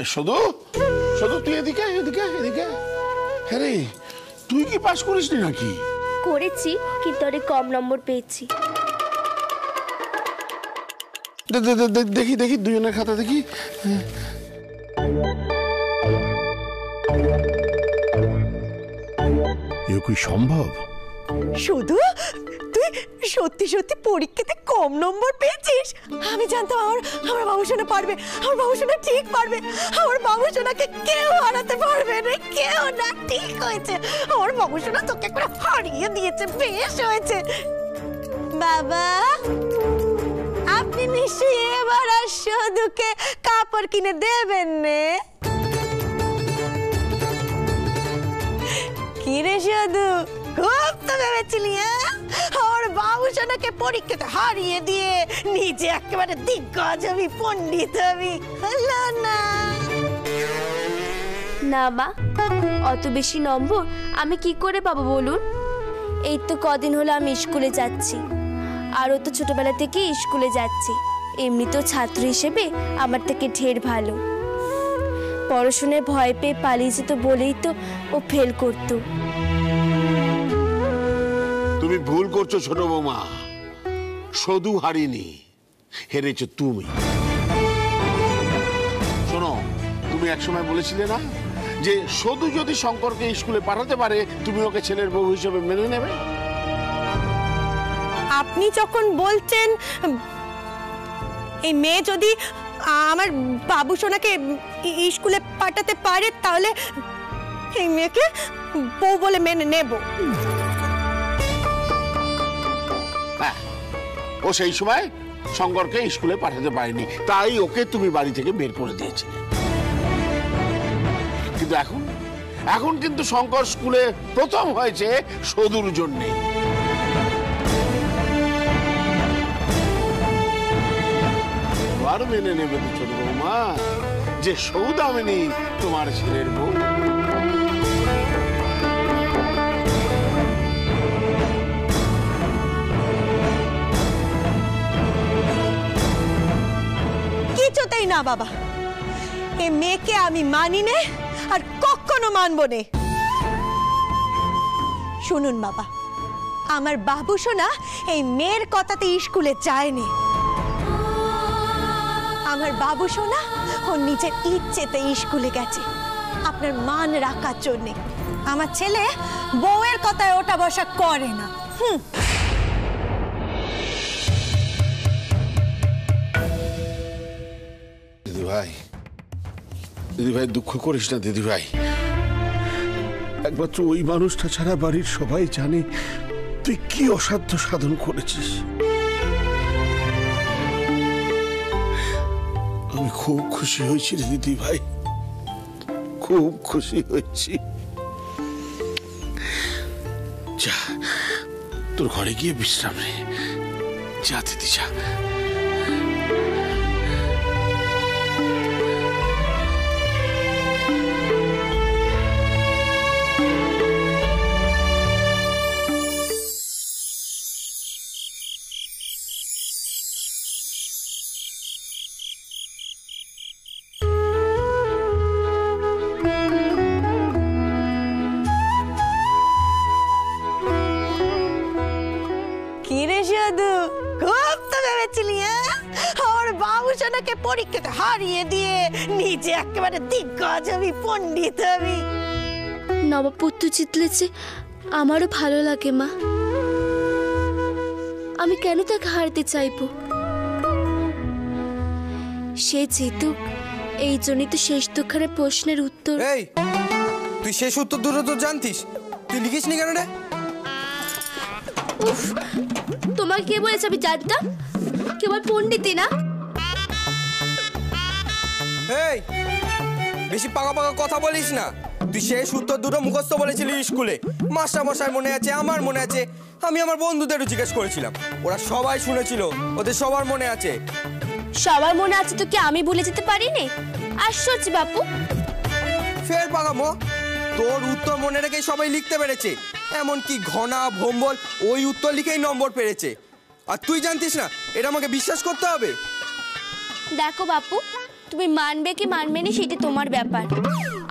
শুধু শুধু তুই এদিকে এদিকে এদিকে। হ্যাঁ রে, তুই কি পাস করিসনি নাকি? করেছি, কিন্তু অনেক কম নম্বর পেয়েছি। দেখি দেখি দুজনের খাতা দেখি। এ কি সম্ভব? শুধু তুই সত্যি সত্যি পরীক্ষাতে কম নম্বর পেয়েছিস? আমি জানতাম আমার বাবুসোনা পারবে, আমার বাবুসোনা ঠিক পারবে, আমার বাবুসোনাকে কেউ হারাতে পারবে না, কেউ না। ঠিক হয়েছে, আমার বাবুসোনা তোকে একবার হারিয়ে দিয়েছে, বেশ হয়েছে। বাবা, আপনি নিশ্চয়ই এবার আর শুধুকে কাপড় কিনে দেবেন না? কি রে শুধু, খুব তো ভেবেছিলি আমার বাবুসোনাকে পরীক্ষাতে হারিয়ে দিয়ে নিজে একেবারে দিগ্গজ হবি, পণ্ডিত হবি। হলো না? না মা, অত বেশি নম্বর আমি কি করে পাবো বলুন? এই তো কদিন হলো আমি স্কুলে যাচ্ছি, আর ও তো ছোটবেলা থেকে স্কুলে যাচ্ছে। এমনিতেও ছাত্র হিসেবে আমার থেকে ঢের ভালো। পড়াশোনায় ভয় পেয়ে পালিয়ে যেত বলেই তো ও ফেল করতো। তুমি ভুল করছো ছোট বৌমা, শুধু হারিনি, হেরেছো তুমি। শোনো, তুমি একসময় বলেছিলে না যে শুধু যদি শঙ্করকে স্কুলে পাঠাতে পারে তুমি ওকে ছেলের বউ হিসেবে মেনে নেবে? আপনি যখন বলছেন এই মেয়ে যদি আমার বাবুসোনাকে স্কুলে পাঠাতে পারে, তাহলে এই মেয়েকে বউ বলে মেনে নেব। হ্যাঁ, ও সেই সময় শঙ্করকে স্কুলে পাঠাতে পারেনি, তাই ওকে তুমি বাড়ি থেকে বের করে দিয়েছিলে। কিন্তু এখন কিন্তু শঙ্কর স্কুলে প্রথম হয়েছে শুধুর জন্যে। আর মেনে নেবে তো ছোট বৌমা যে সৌদামিনী তোমার ছেলের বউ? কিছুতেই না বাবা, এই মেয়েকে আমি মানি নে, আর কখনো মানবো নে। শুনুন বাবা, আমার বাবুসোনা এই মেয়ের কথাতে স্কুলে যায়নি। আমার বাবুসোনা ও নিজের ইচ্ছেতে স্কুলে গেছে, আপনার মান রাখার জন্যে। আমার ছেলে বউয়ের কথায় ওটা বসা করে না। দিদি ভাই দুঃখ করিস না দিদি ভাই। একমাত্র ওই মানুষটা ছাড়া বাড়ির সবাই জানে তুই কি অসাধ্য সাধন করেছিস। আমি খুব খুশি হয়েছি দিদি ভাই, খুব খুশি হয়েছি। যা, তোর ঘরে গিয়ে বিশ্রাম নে। যা দিদি, যা। খুব তো ভেবেছিলি আমার বাবুসোনাকে পরীক্ষাতে হারিয়ে দিয়ে নিজে একেবারে দিগ্গজ হবি, পণ্ডিত হবি। নবাবপুত্র জিতলেছে আমারও ভালো লাগে মা। আমি কেন তাকে হারতে চাইবো? সে জিতুক, এই জন্যই তো শেষ দুঃখের প্রশ্নের উত্তর। এই, তুই শেষ উত্তর দুটো তো জানতিস, তুই লিখিসনি কেন রে? উফ, তোমাকে কে বলেছে আমি জানতাম? কেবল পণ্ডিতই না। এই, বেশি পাকা পাকা কথা বলিস না। তুই শেষ উত্তর দুটো মুখস্থ বলেছিলি স্কুলে। মাস্টার মশাই মনে আছে, আমার মনে আছে, আমি আমার বন্ধুদেরও জিজ্ঞেস করেছিলাম, ওরা সবাই শুনেছিল, ওদের সবার মনে আছে। সবার মনে আছে তো কি আমি ভুলে যেতে পারিনি? আশ্চর্য বাপু। ফের পাকামো, তোর উত্তর মনে রেখে সবাই লিখতে পেরেছে, এমনকি ঘনা ভম্বল ওই উত্তর লিখেই নম্বর পেরেছে। আর তুই জানতিস না? এটা আমাকে বিশ্বাস করতে হবে। দেখো বাপু, তুমি মানবে কি মানবে না সেটা তোমার ব্যাপার।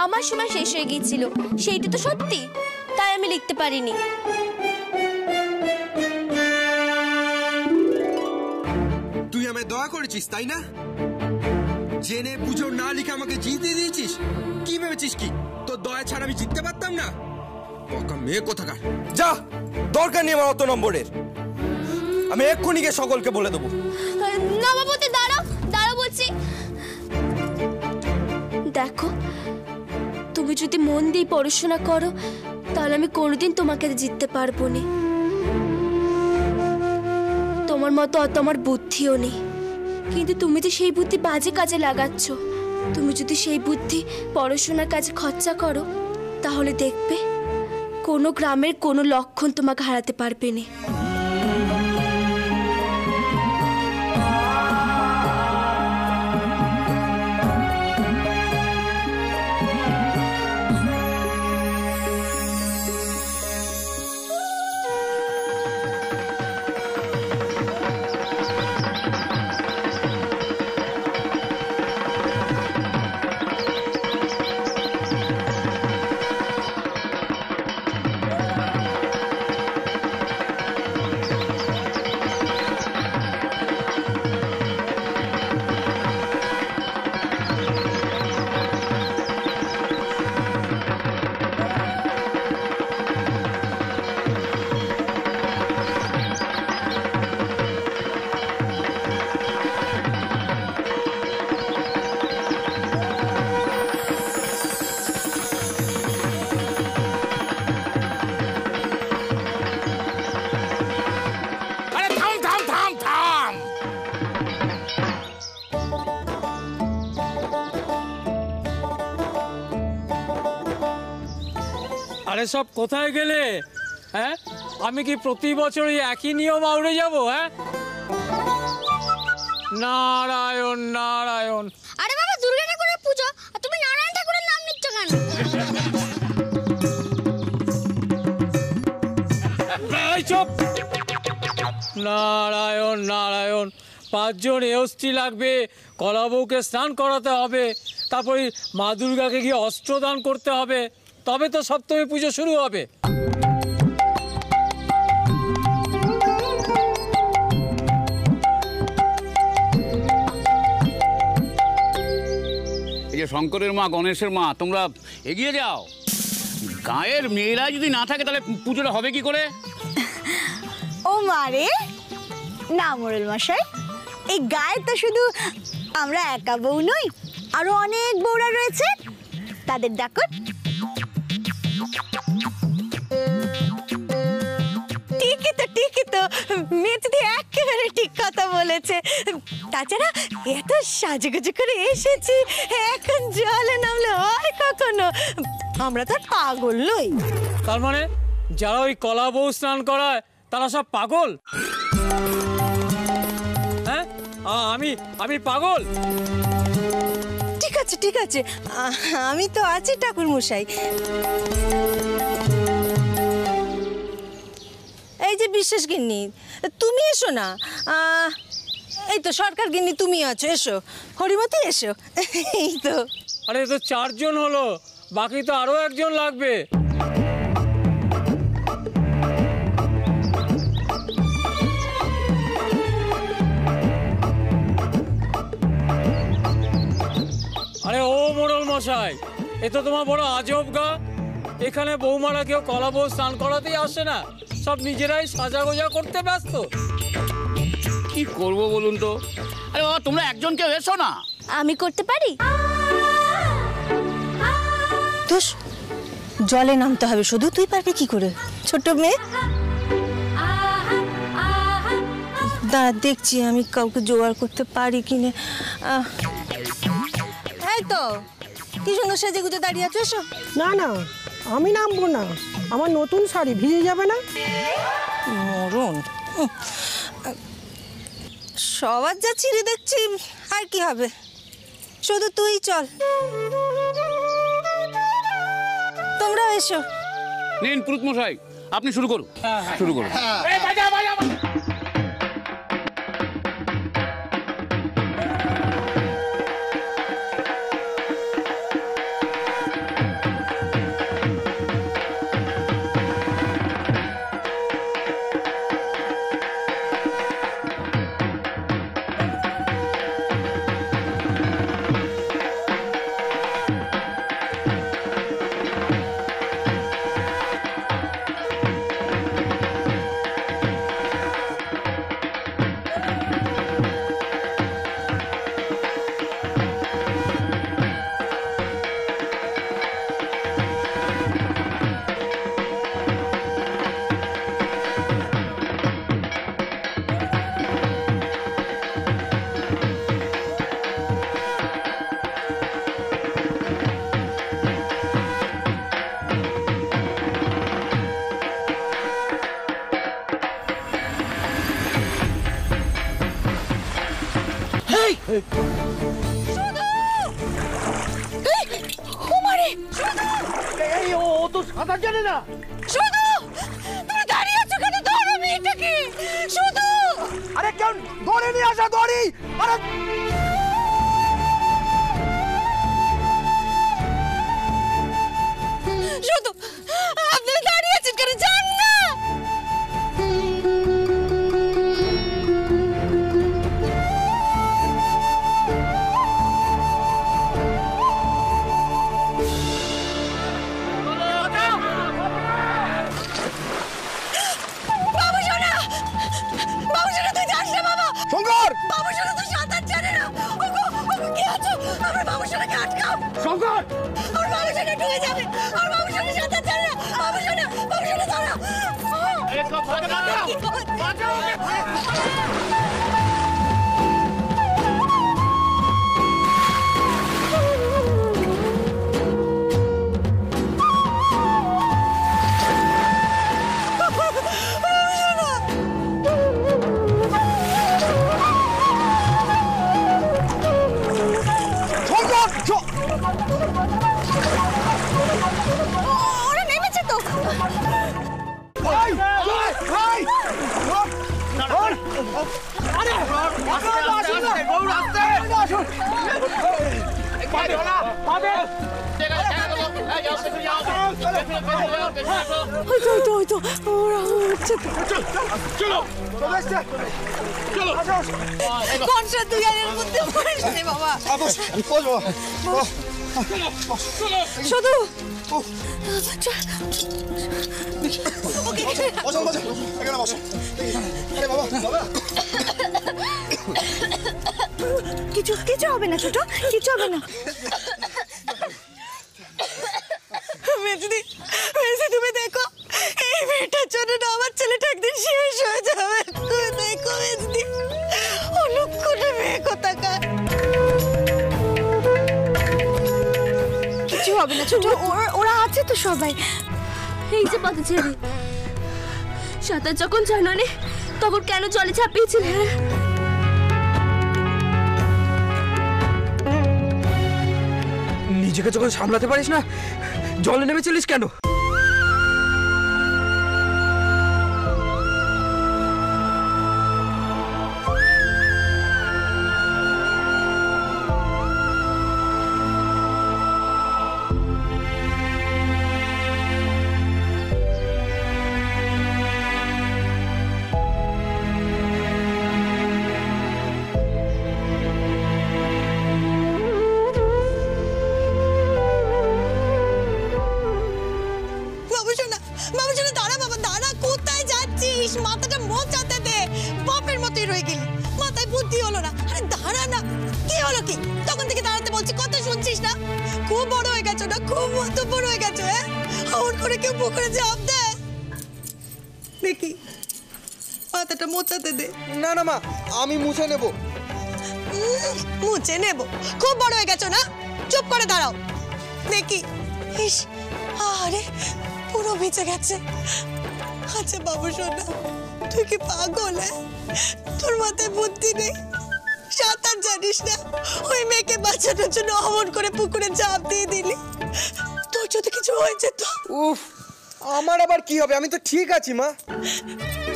আমার সময় শেষ হয়ে গিয়েছিল, সেইটা তো সত্যি, তাই আমি লিখতে পারিনি। তুই আমায় দয়া করেছিস তাই না? জেনে বুঝো না লিখে আমাকে জিতে দিয়েছিস। কি ভেবেছিস কি তোর দয়া ছাড়া আমি জিততে পারতাম না? বকা মেয়ে কোথাকার, যা, দরকার নেই আমার অত নম্বরের। আমি এক্ষুনি গিয়ে সকলকে বলে দেবো। নবাবতী দাঁড়াও, দাঁড়াও বলছি। দেখো, তুমি যদি মন দিয়ে পড়াশোনা করো তাহলে আমি কোনোদিন তোমাকে জিততে পারবো না। তোমার মতো অত আমার বুদ্ধিও নেই, কিন্তু তুমি তো সেই বুদ্ধি বাজে কাজে লাগাচ্ছ। তুমি যদি সেই বুদ্ধি পড়াশোনার কাজে খরচা করো তাহলে দেখবে কোনো গ্রামের কোনো লক্ষণ তোমাকে হারাতে পারবে না। আরে সব কোথায় গেলে? হ্যাঁ, আমি কি প্রতি বছরই একই নিয়ম আউড়ে যাব? হ্যাঁ, নারায়ণ নারায়ণ। আরে বাবা, দুর্গা ঠাকুরের পুজো আর তুমি নারায়ণ ঠাকুরের নাম নিচ্ছ কেন? এই চুপ! নারায়ণ নারায়ণ। 5 জন এসটি লাগবে, কলা বউকে স্নান করাতে হবে, তারপরে মা দুর্গাকে গিয়ে অস্ত্র দান করতে হবে, তবে তো সপ্তমী পুজো শুরু হবে। এই যে শঙ্করের মা, গণেশের মা, তোমরা এগিয়ে যাও। গায়ের মেয়েরা যদি না থাকে তাহলে পুজোটা হবে কি করে? ও মারে না মোড়ল মশাই, এই গায়ে তো শুধু আমরা একা বউ নই, আরো অনেক বউরা রয়েছে, তাদের ডাকুন। ঠিকই তো মেয়েটি একেবারে ঠিক কথা বলেছে। তাছাড়া এত সাজুগুজু করে এসেছি, এখন জলে নামলে হয় কখনো? আমরা তো পাগল নই। তার মানে যারা ওই কলা বউ স্নান করায় তারা সব পাগল? হ্যাঁ, আমি পাগল? ঠিক আছে, আমি তো আছি ঠাকুর মশাই। এই যে বিশ্বাস গিন্নি, তুমি এসো না। এই তো সরকার গিন্নি, তুমি আছো, এসো। হরিমতি এসো। এই তো। আরে তো 4 জন হলো, বাকি তো আরো 1 জন লাগবে। আরে ও মোড়ল মশাই, এ তো তোমার বড় আজব গা। এখানে বৌমারা কেউ কলা বউ স্নান করাতেই আসে না, সব নিজেরাই সাজা গোজা করতে ব্যস্ত। কি করব বলুন তো? আরে বাবা, তোমরা একজন কেউ এসো না। আমি করতে পারি। দোষ, জলে নামতে হবে শুধু, তুই পারবি কি করে ছোট মেয়ে? দাঁড়া, দেখছি আমি কাউকে জোগাড় করতে পারি কিনা। এই তো কি সুন্দর সেজে গুজে দাঁড়িয়ে আছো, এসো। না না, আমি নামবো না, আমার নতুন শাড়ি ভিজে যাবে না। মরণ, সবার যা ছিঁড়ে দেখছি, আর কি হবে, শুধু তুই চল। তোমরা এসো। নিন পুরুত মশাই, আপনি শুরু করুন। শুরু করুন। ও তো সাঁতার জানে না। শুধু তুমি দাঁড়িয়ে আছো কেন? ধরো মেয়েটাকে শুধু। আরে কেন ধরে নিয়ে আসা দড়ি। আরে শুধু আপনি দাঁড়িয়ে আছেন কেন? যান না। বাবুসোনা, বাবুসোনা তুই যাস না বাবা। শঙ্কর, বাবুসোনা তুই সাঁতার জানে না। ওগো ওগো কি আছো? আমার বাবুসোনাকে আটকাও। শঙ্কর, আমার বাবুসোনা ডুবে যাবে। আমার বাবুসোনা সাঁতার জানে না। বাবুসোনা, বাবুসোনা দাঁড়াও। ওরা নেমেছে তো। ভাই ভাই ভাই। আরে আসুন না, গৌর আসতে। আসুন। পাবে না, পাবে। ওই তো ওরা হচ্ছে তো। চলো চলো কোন সে তুই আর এর মধ্যে পড়িস রে বাবা। শুধু কিছু কিছু হবে না ছোট, কিছু হবে না। মেজদি, তুমি দেখো এই মেয়েটার জন্য না আমার ছেলেটা একদিন শেষ হয়ে যাবে। তুমি দেখো মেজদি, অলক্ষণে মেয়ে কোথাকার। কিছু হবে না ছোট, ওরা আছে তো সবাই। এই যে পথচারী, সাঁতার যখন জানোনি তখন কেন জলে ঝাঁপিয়েছিলে? নিজেকে যখন সামলাতে পারিস না, জলে নেমেছিলিস কেন? বাবুসোনা দাঁড়া বাবা, দাঁড়া। কোথায় যাচ্ছিস? মাথাটা মোচাতে দে। বাপের মতোই রয়ে গেলি, মাথায় বুদ্ধি হলো না। আরে দাঁড়া না। কি হলো কি? তখন থেকে দাঁড়াতে বলছি, কথা শুনছিস না? খুব বড় হয়ে গেছো না? খুব বড় হয়ে গেছো। হ্যাঁ, আমার করে কেউ পুকুরে ঝাঁপ দে দেখি। মাথাটা মোচাতে দে। না না মা, আমি মুছে নেব। মুছে নেব? খুব বড় হয়ে গেছো না? চুপ করে দাঁড়াও দেখি। ইস, আরে পুরো ভিজে গেছে। আচ্ছা বাবুসোনা, তুই কি পাগল? তোর মাথায় বুদ্ধি নেই? সাঁতার জানিস না? ওই মেয়েকে বাঁচানোর জন্য অমন করে পুকুরে ঝাঁপ দিয়ে দিলি। তোর যদি কিছু হয়ে যেত? উফ, আমার আবার কি হবে? আমি তো ঠিক আছি মা।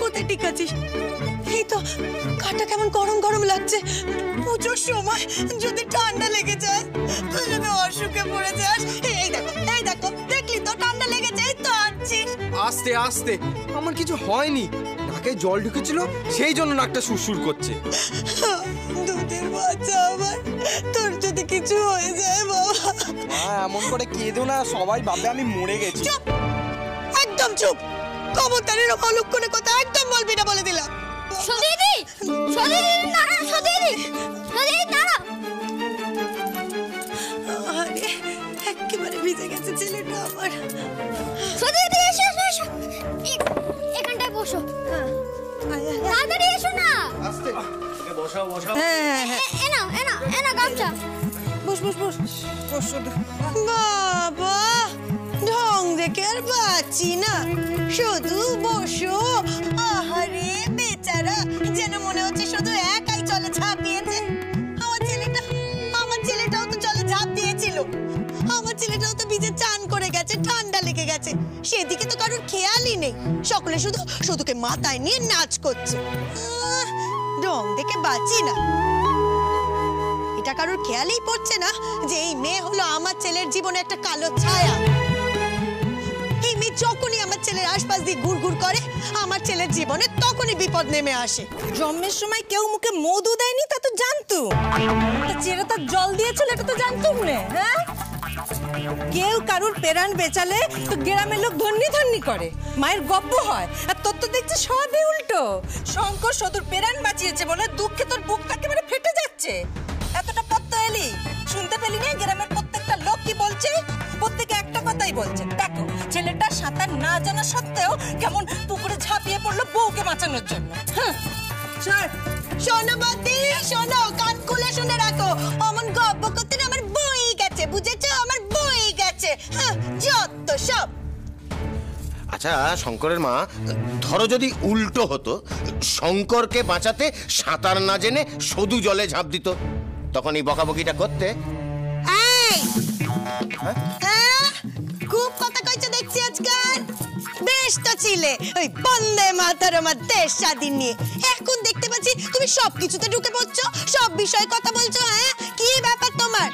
কোথায় ঠিক আছিস? এই তো গাটা কেমন গরম গরম লাগছে। পুজোর সময় যদি ঠান্ডা লেগে যায়, তুই যদি অসুখে পড়ে যাস। এই দেখো দেখলি তো ঠান্ডা লেগে যায় তো আছিস। আস্তে আস্তে, আমার কিছু হয়নি। নাকে জল ঢুকেছিল, সেই জন্য নাকটা সুরসুর করছে। দুধের বাচ্চা আমার, তোর যদি কিছু হয়ে যায় বাবা। এমন করে কেঁদো না, সবাই ভাবে আমি মরে গেছি। চুপ, একদম চুপ। খবরদারের অলক্ষণে কথা একদম বলবি না, বলে দিলাম। সদিদি, সদিদি দাঁড়া, সদিদি, সদিদি দাঁড়া। আরে একেবারে ভিজে গেছে ছেলেটা আমার। সদিদি এসো, এসো এখানটায় বসো। তাড়াতাড়ি এসো না। এনা গামছা। বস বাবা, ঢং দেখে আর বাঁচি না। শুধু বসো। আহারে বেচারা, যেন মনে হচ্ছে শুধু একাই চলে ঝাঁপিয়েছে। আমার আমার ছেলেটাও তো ভিজে চান করে গেছে, ঠান্ডা লেগে গেছে, সেদিকে তো কারোর খেয়ালই নেই। সকলে শুধু শুধুকে মাথায় নিয়ে নাচ করছে। রং দেখে বাঁচি না। এটা কারোর খেয়ালই পড়ছে না যে এই মেয়ে হলো আমার ছেলের জীবনে একটা কালো ছায়া। এই মেয়ে যখনই আমার ছেলের আশপাশ দিয়ে ঘুরঘুর করে, আমার ছেলের জীবনে তখনই বিপদ নেমে আসে। জন্মের সময় কেউ মুখে মধু দেয়নি তা তো জানতো, চেহারা তার জল দিয়েছিল এটা তো জানতুম না। হ্যাঁ, কেউ কারুর পেরান বেচালে তো গ্রামের লোক ধন্যি ধন্যি করে, মায়ের গপ্প হয়। আর তোর তো দেখছি সবই উল্টো। শঙ্কর সদুর পেরান বাঁচিয়েছে বলে দুঃখে তোর বুক একেবারে ফেটে যাচ্ছে। এতটা পত্ত এলি, শুনতে পেলি না গ্রামের প্রত্যেকটা লোক কি বলছে? প্রত্যেকে একটা কথাই বলছে, দেখো ছেলেটা সাঁতার না জানা সত্ত্বেও কেমন পুকুরে ঝাঁপিয়ে পড়লো বউকে বাঁচানোর জন্য। শোনো বৌদি, শোনো, কান খুলে শুনে রাখো। অমন গপ্প করতে আমার বই গেছে, বুঝেছো? আমার বই গেছে। যত সব। আচ্ছা শঙ্করের মা, ধরো যদি উল্টো হতো, শঙ্করকে বাঁচাতে সাঁতার না জেনে সদু জলে ঝাঁপ দিত, তখন এই বকাবকিটা করতে? খুব কথা কইছো দেখছি আজকাল। বেশ তো ছিলে ওই বন্দে মাতরম দেশ স্বাধীন নিয়ে। এখন দেখতে পাচ্ছি তুমি সবকিছুতে ঢুকে পড়ছো, সব বিষয়ে কথা বলছো। হ্যাঁ, কি ব্যাপার তোমার?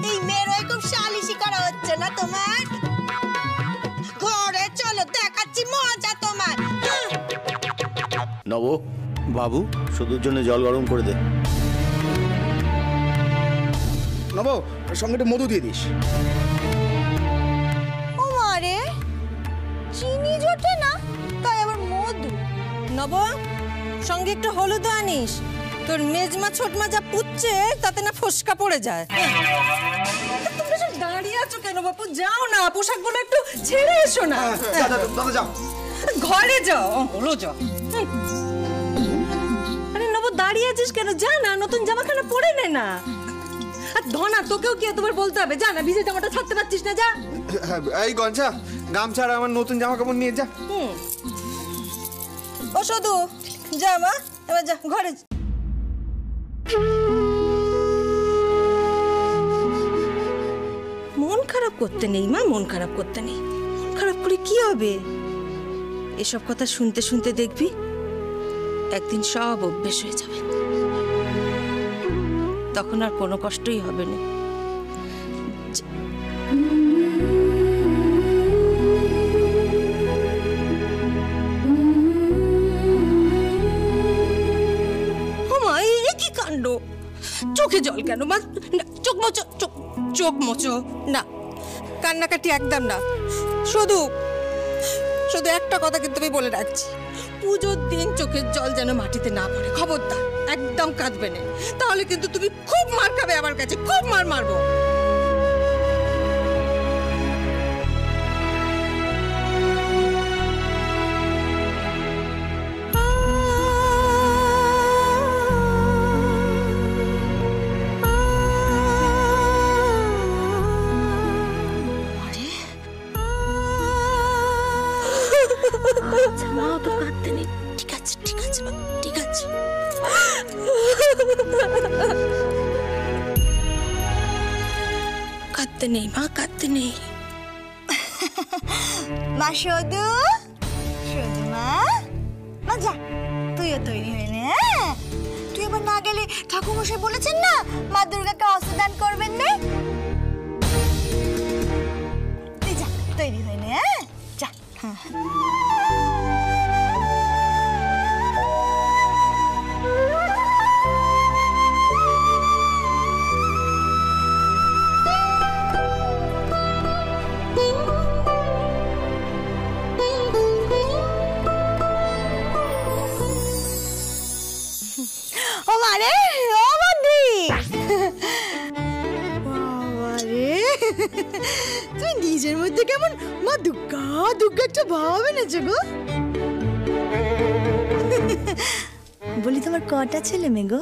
এই মেয়ের ওই খুব শালিশি করা হচ্ছে না তোমার? ঘরে চলো, দেখাচ্ছি মজা তোমার। নব বাবু, সদুর জন্য জল গরম করে দে। নব, সঙ্গে একটু মধু দিয়ে দিস। ও মারে, চিনি জোটে না, তাই আবার মধু। নব, সঙ্গে একটু হলুদ আনিস, তোর মেজমা ছোটমা যা পুচ্ছে তাতে না ফসকা পড়ে যায়। তোমরা সব দাঁড়িয়ে আছো কেন বাপু? যাও না, পোশাকগুলো একটু ছেড়ে এসো না। দাদা যাও, ঘরে যাও। হলো যাও। আরে নব, দাঁড়িয়ে আছিস কেন? যা না, নতুন জামাখানা পরে নে না। আর ধনা, তোকেও কি তোমার বলতে হবে? যা না, ভিজে জামাটা ছাড়তে পারছিস না, যা। এই গঞ্জা, গামছা আর আমার নতুন জামা কাপড় নিয়ে যা। ও শুধু যা মা, এবার যা ঘরে। মন খারাপ করতে নেই মা, মন খারাপ করতে নেই। মন খারাপ করে কি হবে? এসব কথা শুনতে শুনতে দেখবি একদিন সব অভ্যেস হয়ে যাবে, তখন আর কোনো কষ্টই হবে না। কি কাণ্ড! চোখে জল কেন মা? চোখ মোচো, চোখ মোচো না, কান্নাকাটি একদম না। শুধু শুধু একটা কথা কিন্তু আমি বলে রাখছি, পুজোর দিন চোখের জল যেন মাটিতে না পড়ে, খবরদার। একদম কাঁদবে না, তাহলে কিন্তু তুমি খুব মার খাবে আমার কাছে, খুব মার মারবো। মা তো কাঁদতে নেই, ঠিক আছে ঠিক আছে ঠিক আছে। কাঁদতে নেই মা, কাঁদতে নেই। মা শুধু শুধু মা, মা যা, তুইও তৈরি হয়ে নে। তুই এবার না গেলে ঠাকুরমশাই বলেছেন না মা দুর্গাকে অস্ত্রদান করবেন না। তুই যা, তৈরি হয়ে নে। যা। ও মারে, ও বন্ধি, বাবারে, তুই নিজের মধ্যে কেমন মা দুর্গা দুর্গা একটা ভাব এনেছো গো। বলি তোমার কটা ছেলে মেয়ে গো?